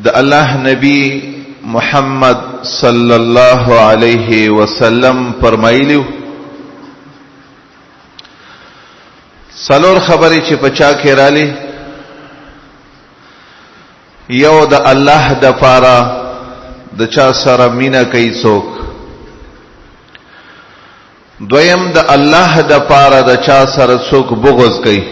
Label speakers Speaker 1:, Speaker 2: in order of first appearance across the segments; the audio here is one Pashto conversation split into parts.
Speaker 1: د الله نبی محمد صلی الله علیه وسلم فرمایلیو څلور خبرې چې پچا کې رالی یو د الله د پاره د چا سره مینا کوي څوک دویم د الله د پاره د چا سره څوک بغض کوي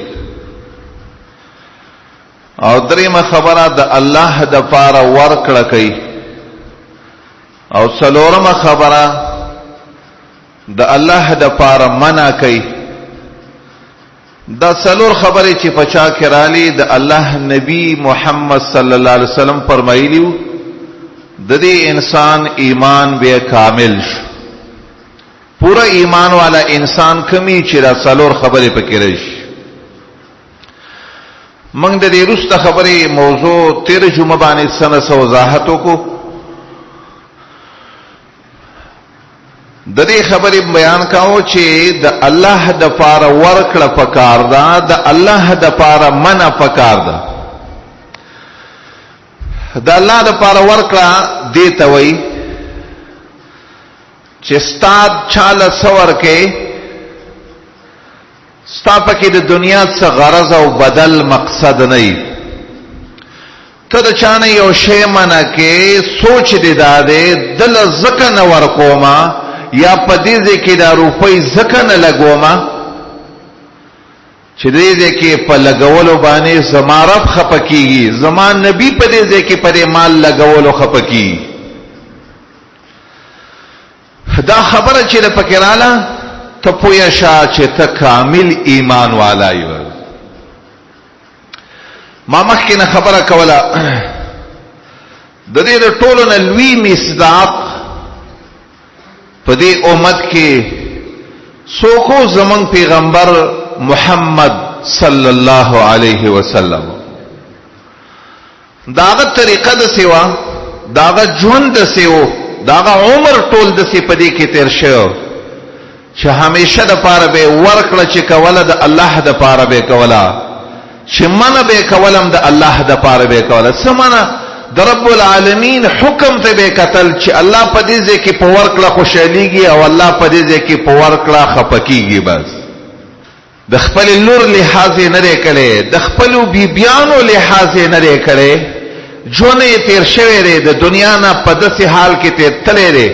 Speaker 1: او دریمه خبره د الله د پاره ورکړه کوي او څلورمه خبره د الله د پاره منع کوي دا څلور خبرې چې پچا کې رالی د الله نبی محمد صلی الله علیه وسلم فرمایلیو د دې انسان ایمان به کامل شو پورا ایمان والا انسان کمی چې دا څلور خبرې پکې راشي موږ د دې وروسته خبرې موضوع تیر جمعه باندې سنه وضاحت وکړو د دې خبرې بیان کاوه چې د الله د پاره ورکړه پکار ده د الله د پاره منع پکار ده د الله د پاره ورکړه دې ته وایي چې ستاد چاله څور کې ستا پکې د دنیا څخه غرض او بدل مقصد نه وي ته د چانه یو شی منع کې سوچ دې داده دل زکه نه ورکوما یا پدې کې دا روپۍ زکه نه لګوما چې دې کې په لګولو باندې زمارف خپکیږي زمان نبی پدې کې پرې مال لګولو خپکی دا خبره چې د پکراله ته پویا شاه چې ته کامل ایمان والا یو ما مخکې خبره کوله د دې ټولو نه لوی مصداق په دې امت کې څوک زمون پیغمبر محمد صلی الله علیه وسلم داغه طریقه د سیوا داغه ژوند د سیو داغه عمر ټول د سی په دې کې تیر شو چې همیشه د پاره به ورکړه چې کوله د الله د پاره به کوله چې منه به کولم د الله د پاره به کوله سمانه د رب العالمین حکم ته به قتل چې الله په دې ځکه په ورکړه خوشاليږي او الله په دې ځکه په ورکړه خپکیږي بس د خپل نور لحاظ نه لري کړي د خپل بیبيانو لحاظ نه لري کړي جونه تیر شوی دی د دنیا نه په داسې حال کې تیر تللی دی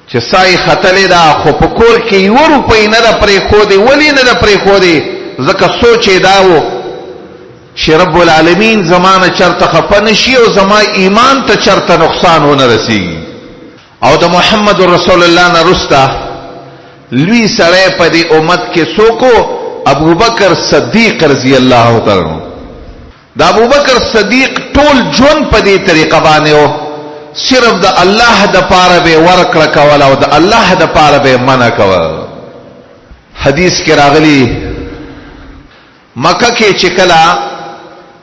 Speaker 1: چې سای خطلې دا خو په کور کې یو روپۍ نه ده پرې خودي ولی نه ده پرې خودي ځکه سوچ یې دا و چې رب العالمین زمانه چرته خفن شي او زما ایمان ته چرته نقصان ونه رسیږي او د محمد رسول الله نه رستا لوی سره په دې امت کې څوک ابوبکر صدیق رضی الله تعالی عنہ دا ابوبکر صدیق ټول جون په دې طریقه باندې او صرف د الله د پاره به ورکړه کول او د الله د پاره به منع کول حدیث کې راغلی مکه کې چې کله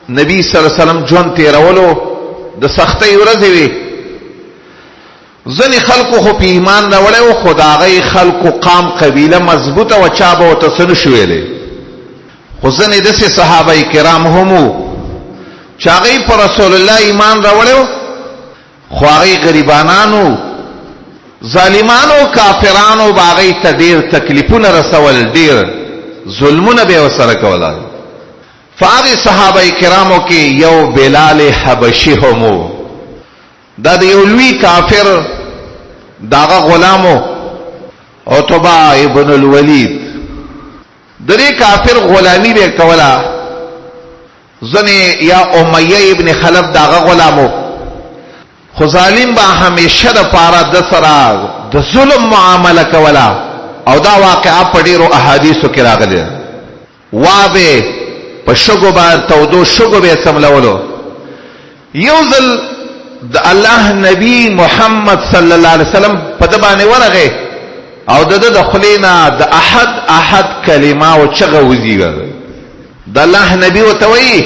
Speaker 1: نبی صلی الله علیه وسلم جون تیرولو د سختۍ ورځې وي ځنې خلکو خو په ایمان راوړی او خدای خلکو قام قبیله مضبوطه و چا به ورته څه نشو ویلی خو ځنې داسې صحابه کرام هم وو چې هغوی په رسول الله ایمان راوړی خو هغوی غریبانانو ظالمانو کافرانو به هغوی ته ډېر تکلیفونه رسول ډېر ظلمونه به یې ورسره کولای فاغی صحابه کرامو کې یو بلال حبشی همو دا د یو لوی کافر داغه غلامو عتبہ ابن الولید دغه کافر غلامی به کولا ځنه یا امیہ ابن خلف داغه غلامو خو ظالم به همیشه د پاره د سره د ظلم معامله کولا او دا واقعا په ډیرو احادیثو کې راغلي وابه په شګو باندې تودو شګو به سملولو یو ځل د الله نبی محمد صلی الله علیه وسلم په د باندې ورغه او د خلینا د احد کلمه او چغه وزیږه د الله نبی وتوي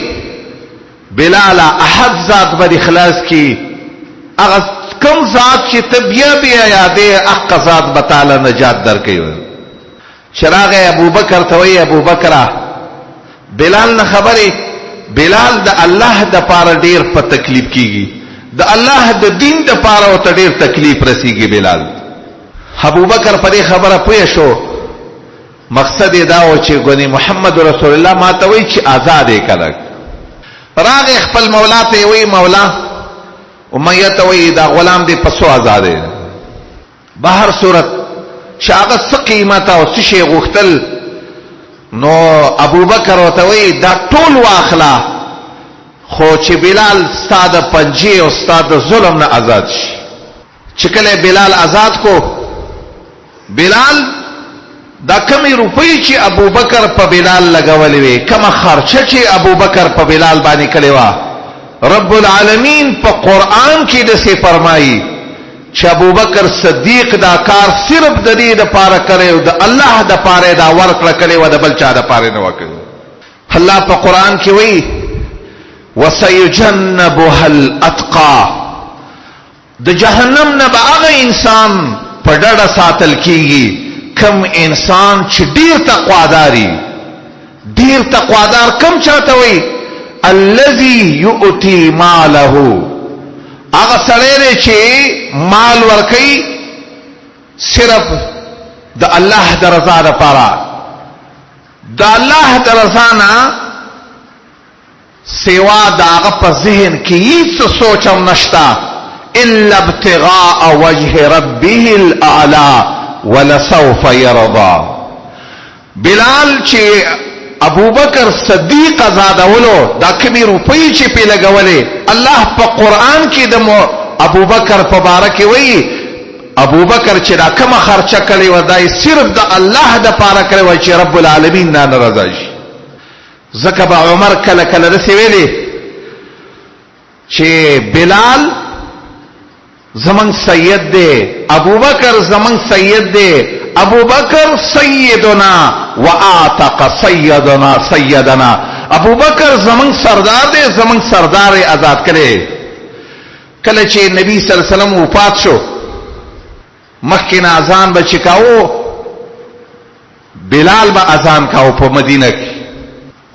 Speaker 1: بلال احد ذات به اخلاص کی هغه کوم ذات چې تبیا بیا یادې اق ذات بتاله نجات درکې چراغ ابوبکر توي ابوبکر بلال نه خبره بلال د الله د پاره ډیر په تکلیف کیږي د الله د دین د پاره او ته ډیر تکلیف رسیږي بلال ابو بکر په دې خبره پوه شو مقصد دا و چې ګونی محمد رسول الله ما ته وی چې آزاد کړه راغ خپل مولا ته وی مولا امیہ ته وی دا غلام دې پسو آزاد دی بهر صورت شاغت څه قیمت او څه شی غختل نو ابو بکر ته وی دا ټول واخلا خو چې بلال ستاد پنجي او ستاد ظلم نه آزاد شي چې کله بلال آزاد کو بلال دا کمی روپی چې ابو بکر په بلال لګولې وي کما خرچه چې ابو بکر په بلال باندې کړی و رب العالمین په قران کې د څه فرمایي چې ابو بکر صدیق دا کار صرف د دې د پاره کړو د الله د پاره دا ورکړه کړي و د بل چا د پاره نه وکړو الله په قران کې وایي وسيجنبها الاتقى د جهنم نه به هغه انسان په ډډه ساتل کیږي کم انسان چې ډیر تقواداري ډیر تقوادار کم چاته وي الذي يؤتي ماله هغه سړی چې مال ورکي صرف د الله د رضا لپاره د الله د رضا نه سوا د هغه په ذهن کې هیڅ سوچ هم نشتا الا ابتغاء وجه ربه الاعلى ولسوف يرضى بلال چې ابو بکر صدیق آزادولو دا کمی روپی چې په لګولې الله په قران کې د ابو بکر په باره کې وایي ابو بکر چې دا کومه خرچه کړې و دای صرف د الله د پاره کړې و چې رب العالمین نه ناراضه شي زکه به عمر کله کله رسې ویلې چې بلال زمن سید دے ابو بکر زمن سید دے ابو بکر سیدنا وآتق سیدنا ابو بکر زمن سردار دے زمن سردار آزاد کرے کله چې نبی صلی الله علیه وسلم وفات شو مخکې اذان به چکاو بلال به اذان کاو په مدینه کې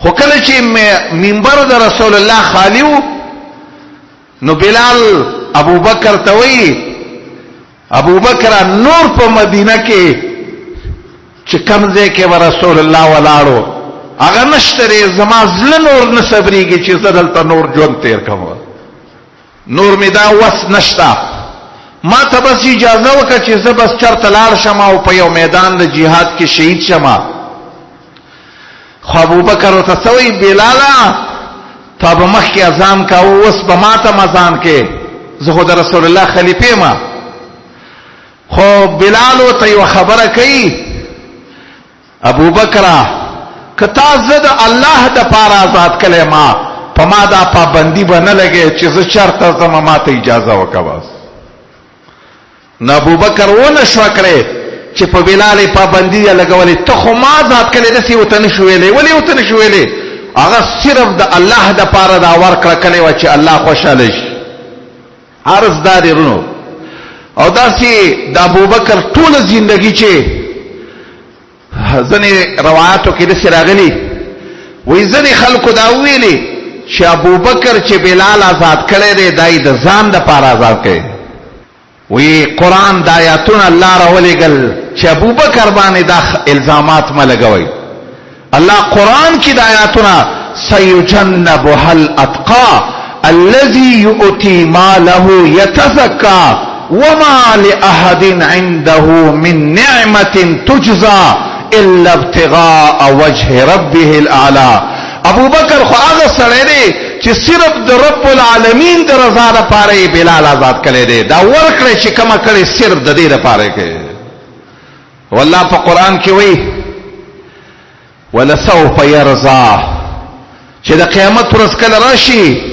Speaker 1: خو کله چې منبر د رسول الله خالیو نو بلال ابو بکر توي ابو بکر نور په مدینه کې چې کمزه کې رسول الله ولاړو هغه نشتري زما زل نور نصبريږي چې زدلته نور جون تیر کوم نور می دا وس نشتا ما ته بس اجازه وکړه چې زه بس چرته لاړ شم او په یو میدان د جهاد کې شهید شم خو ابو بکر ته سوي بلالا ته به مخکې اذان کاوه اوس به ما ته اذان کې زه خو د رسول الله خلیفه ما خو بلال ته یو خبره کوي ابو بکر کتا زد الله د پاره آزاد کله ما په ما دا پابندی باندې لګي چې زه چرته زما ما ته اجازه وکړم نو ابو بکر ونه شو کړي چې په بلال پابندی لګولې ته خو ما آزاد کړي د سی وته نشویلې ولې وته نشویلې هغه صرف د الله د پاره دا ورکړه کړي و چې الله خوشاله شي عرض دارونو او داسې د ابو بکر ټول ژوندۍ چې ځنې روایتو کې د سراغلي وې ځنې خلکو دا ویلي چې ابو بکر چې بلال آزاد کړي دی دای د ځان د پاره آزاد کړي وی قرآن د آیاتونه الله راولېګل چې ابو بکر باندې دا الزامات ما لګوي الله قرآن کې د آیاتونه سيجنبها الاتقى الذي يؤتي ماله يتزكى وما لأحد عنده من نعمة تجزى إلا ابتغاء وجه ربه الأعلى ابو بکر خو هغه سره دی چې صرف د رب العالمین د رضا لپاره بلال آزاد کړي دی دا ورکړي چې کما کړي صرف د دې لپاره کې والله په قران کې وایي ولسوف يرضى چې د قیامت ورځ کله راشي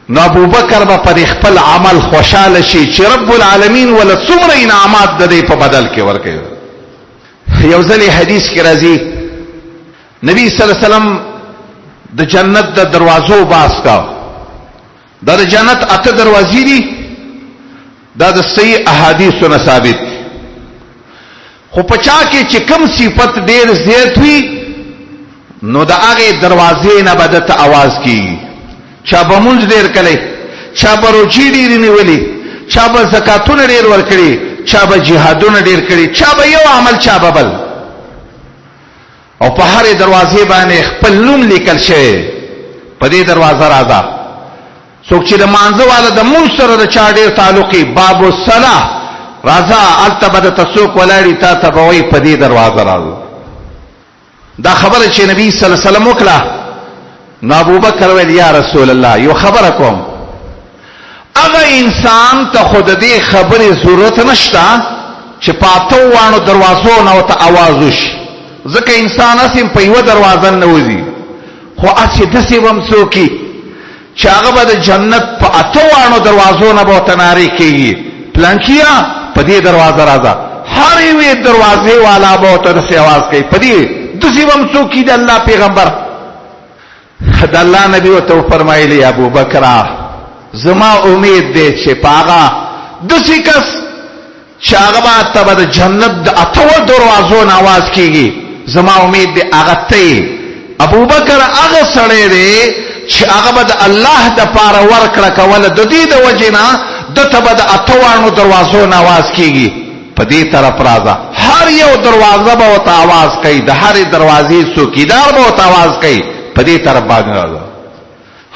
Speaker 1: نو ابو بکر به په خپل عمل خوشاله شي چې رب العالمین ول څومره انعامات د دې په بدل کې ورکړي یو ځلې حدیث کې راځي نبی صلی الله علیه وسلم د جنت د دروازو باس کا دا د جنت اته دروازې دي دا د صحیح احادیثو نه ثابت خو پچا کې چې کم صفت ډیر زیات وي نو د هغې دروازې نه به دته اواز کېږي. چا به مونځ ډېر کلی، چا به روجې ډېرې نیولې، چا به زکاتونه ډېر ورکړي، چا به جهادونه ډېر کړي، چا به یو عمل، چا به بل. او په هرې دروازې باندې خپل نوم لیکل شوی، په دې دروازه راځه. څوک چې د مانځه والا د مونځ سره د چا ډېر تعلقي، باب الصلاة راځه، هلته به درته څوک ولاړي، تا ته به وایي په دې دروازه راځه. دا خبره چې نبی صلی الله علیه وسلم وکړه، نو ابوبکر ویل یا رسول الله یو خبره کوم. هغه انسان ته خو د دې خبرې ضرورت نشته چې په اتو واڼو دروازو نه ورته اواز وشي، ځکه انسان هسې په یوه دروازه ننوځي، خو هسې داسې به هم څوک چې هغه به د جنت په اتو واڼو دروازو نه به ورته نارې کېږي، پلانکیه په دې دروازه راځه. هر یوې دروازې والا به ورته داسې اواز کوي، په دې داسې به هم څوک د الله پیغمبر. د الله نبي ورته وفرمایلي ابوبکره زما امید دی چې په هغه داسې کس چې هغه به ته به د جنت د اتو دروازو نه اواز کېږي، زما امید دی هغه ته یې. ابوبکر هغه سړی دی چې هغه به د الله دپاره ورکړه کوله، د دې د وجې نه دته به د اتو واڼو دروازو نه اواز کېږي، په دې طرف راځه. هر یو دروازه به ورته اواز کوي، د هرې دروازې څوکیدار به ورته اواز کوي، په دې طرف باندې راځه.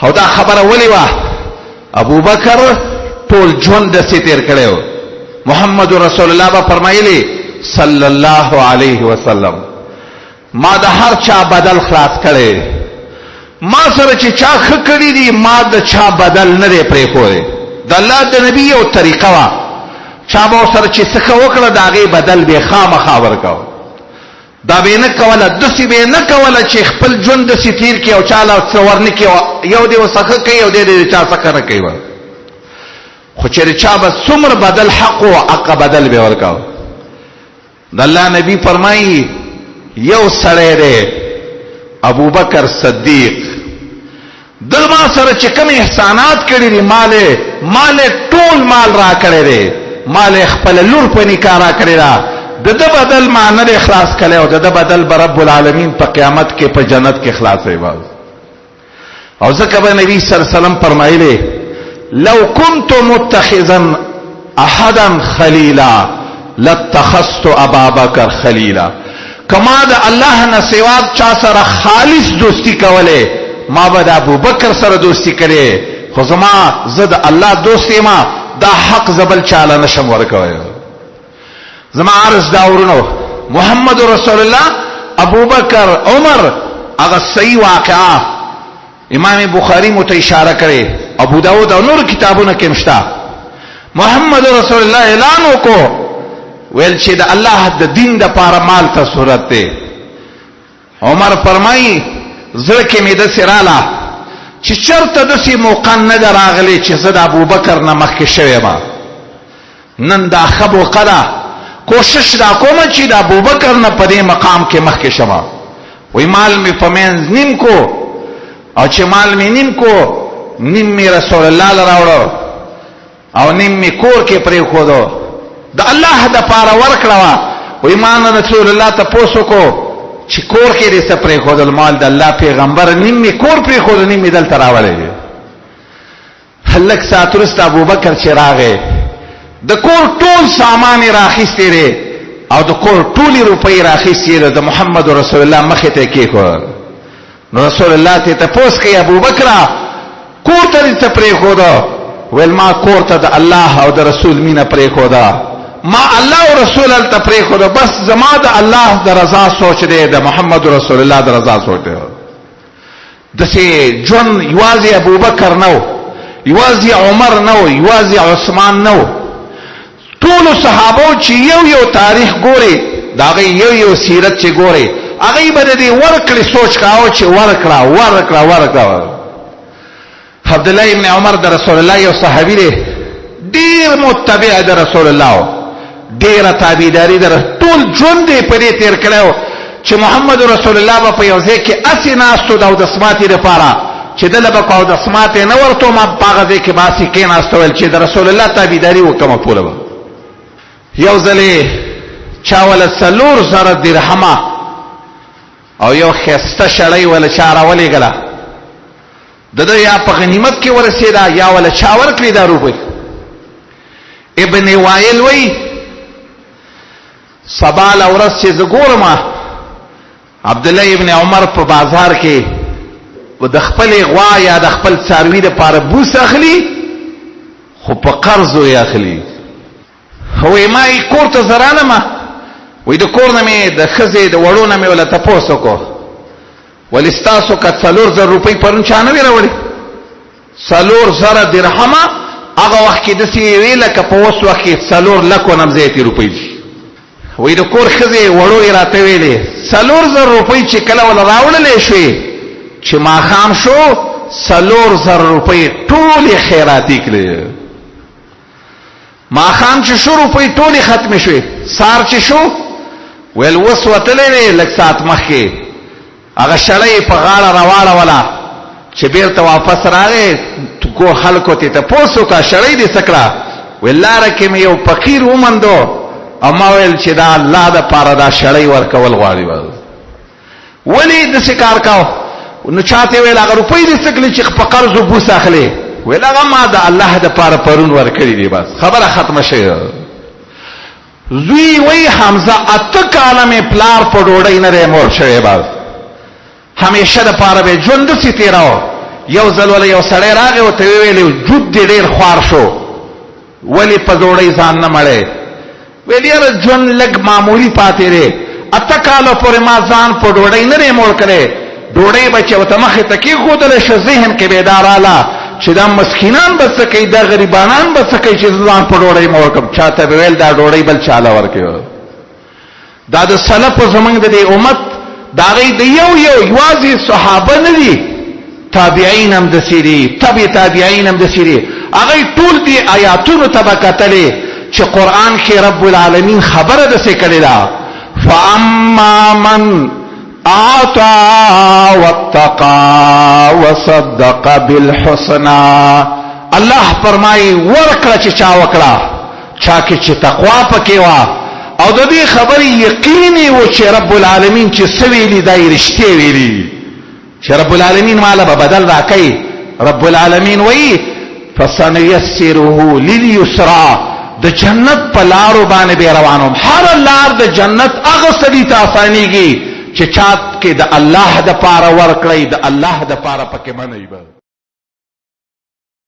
Speaker 1: او دا خبره ولې وه؟ ابوبکر ټول ژوند داسې تېر کړی و. محمد رسول الله به فرمایلی صلی الله علیه وسلم ما د هر چا بدل خلاص کړی، ما سره چې چا ښه کړي دي ما د چا بدل نه دی پرېښودی. د الله د نبي یو طریقه وه، چا به ورسره چې څه ښه وکړه د هغې بدل به یې خامخا ورکوه. دا به یې نه کوله، داسې به یې نه کوله چې خپل ژوند داسې تېر کړي او چا له څه ورنه کړي، یو دی ورڅه ښه کوي او دی د چا څه ښه نه کوي. خو چېرې چا به څومره بدل حق و هغه بدل به یې ورکوه. د الله نبي فرمایي یو سړی دی ابوبکر صدیق، دل ما سره چې کوم احسانات کړي دي، مال ټول مال را کړی دی، مال خپل لور په نکاح را کړی ده، د ده بدل ما نه دی خلاص کړی او د ده بدل به رب العالمین په قیامت کې په جنت کې خلاصوي. او ځکه به نبي صلی الله علیه وسلم فرمایلی لو كنت متخذا احدا خلیلا لاتخذت ابا بکر خلیلا. کما د الله نه سوا چا سره خالص دوستی کوله ما به د ابوبکر سره دوستی کړي، خو زه د الله دوست یم، دا حق زبل چاله نشم ورکوی. زما عرض دا ورونو محمد رسول الله ابوبکر عمر هغه صحیح واقعه امام بخاری مو ته اشاره کړي، ابو داود او نور کتابونه کې مشته. محمد رسول الله اعلان وکړو ویل چې د الله د دین د پاره مال ته صورت دی. عمر فرمایي زړه کې مې داسې راله چې چېرته داسې موقع نه ده راغلی چې زه د ابوبکر نه مخکې شوی یم. نن دا ښه موقع ده، کوشش دا کومه چې د ابوبکر نه په دې مقام کې مخکې شمه. وی مال مې په منځ نیم کو، او چې مال مې نیم کو نیم مې رسول الله له راوړو او نیم مې کور کې پرېښودو، د الله دپاره ورکړه وه. وی ما نه رسول الله تپوس وکړو چې کور کې دې څه پرېښودل؟ مال د الله پیغمبر نیم مې کور پرېښودو نیم مې دلته راوړی دی. لږ ساعت وروسته ابوبکر چې راغی د کور ټول سامان یې راخیستی دی او د کور ټولې روپۍ راخیستې ده، د محمد رسول الله مخې ته یې کېښود. نو رسول الله ته تپوس کوي ابوبکره کور ته دې څه پرېښوده؟ ویل ما کور ته د الله او د رسول مینه پرېښوده، ما الله او رسول هلته پرېښوده، بس زما د الله د رضا سوچ دی، د محمد رسول الله د رضا سوچ دی. داسې ژوند یوازې ابوبکر نه و، یوازې عمر نه و، یوازې عثمان نه و، ټولو صحابو چې یو تاریخ ګوري د هغې یو سیرت چې ګوري هغې به د دې ورکړې سوچ کاوه چې ورکړه. عبدالله ابن عمر د رسول الله یو صحابي دی، ډېر متبع د رسول الله، ډېره تابعداري در ټول ژوند یې په دې تېر کړی و چې محمد رسول الله به په یو ځای کې هسې ناست و د اودسماتې دپاره چې دله به په اودسماتې نه ورته ما په هغه ځای کې به هسې کېناست ویل چې د رسول الله تابعداري وکړمه پوره به. یو ځلې چا وله 4,000 درهمه او یو خسته شړی ول چا راولېږله د یا په غنیمت کې ورسېده یا ول چا ورکړي دا روپۍ ابن وائل وی سبا لورس چې زګورم عبد الله ابن عمر په بازار کې و د خپل غوا یا د خپل څاروي د پاره بوس اخلي خو په قرض یې اخلي هو ما یې کور ته زرانه ما وې د کور نه مې د خزې د وړو نه مې ولا تاسو کو ولستاسو کا 4000 روپۍ پرون چانه وروړي 4000 درهم هغه وخت کې د سی ویل ک په اوس وخت کې 4 لک ونم زیتی روپۍ وې د کور خزې وړو یې راته ویلې 4000 روپۍ چې کله ول راوړلې شوې چې ما خام شو 4000 روپۍ ټول خیراتی کړې ما خام چې شو روپۍ ټول ختم شوې سار چې شو ویل وسوتلې لک سات مخکې هغه شړې په غاړه راواړه ولا چې بیرته واپس راغې کو خلکو ته پوسو کا شړې دې سکړه ولاره کې مې یو فقیر ومندو اما ویل چې دا الله د پاره دا شړې ورکول غواړي ولی د شکار کاو نو چاته ویل هغه روپۍ دې سکلې چې په قرض وبوس اخلي ویل هغه ما د الله د پاره پرون ورکړي دي بس خبره ختمه شوه زوی وی حمزه اتکاله می پلار په ډوډۍ نه مور شوی باز همیشه د پاره به ژوند سي تیراو یو ځل ول یو سړی راغی او ته ویلې جود دې ډیر خوار شو ولی په ډوډۍ ځان نه مړې ویلې ژوند لګ معمولی پاتې لري اتکاله پر ما ځان په ډوډۍ نه مور کړي ډوډۍ بچو ته مخه تکي خودل ش ذهن کې بیدار اعلی چې دا مسکینان بس کوي دا غریبانان بس کوي چې ځان په ډوډۍ مور کوم چاته ویل دا ډوډۍ بل چاله ورکيو دا د سلف زمنګ د امت دا غي د یو یوازي صحابه نه دي تابعین هم د سری تابعین هم د سری هغه ټول دي آیاتونو تبکتلې چې قران کې رب العالمین خبره د څه کړی دا فاما من اعطى واتقى وصدق بالحسنى الله فرمای ورکړه چې چا وکړه چا کې چې تقوا پکې وا او د دې خبرې یقیني و چې رب العالمین چې سویلی دای رښتې ویلي چې رب العالمین مالا به بدل راکړي رب العالمین وایي فسنيسره لليسرى د جنت په لارو باندې به روانم هر لار د جنت هغه سړي ته آسانيږي چې چات کې د الله د پاره ور کړی د الله د پاره پکې منی به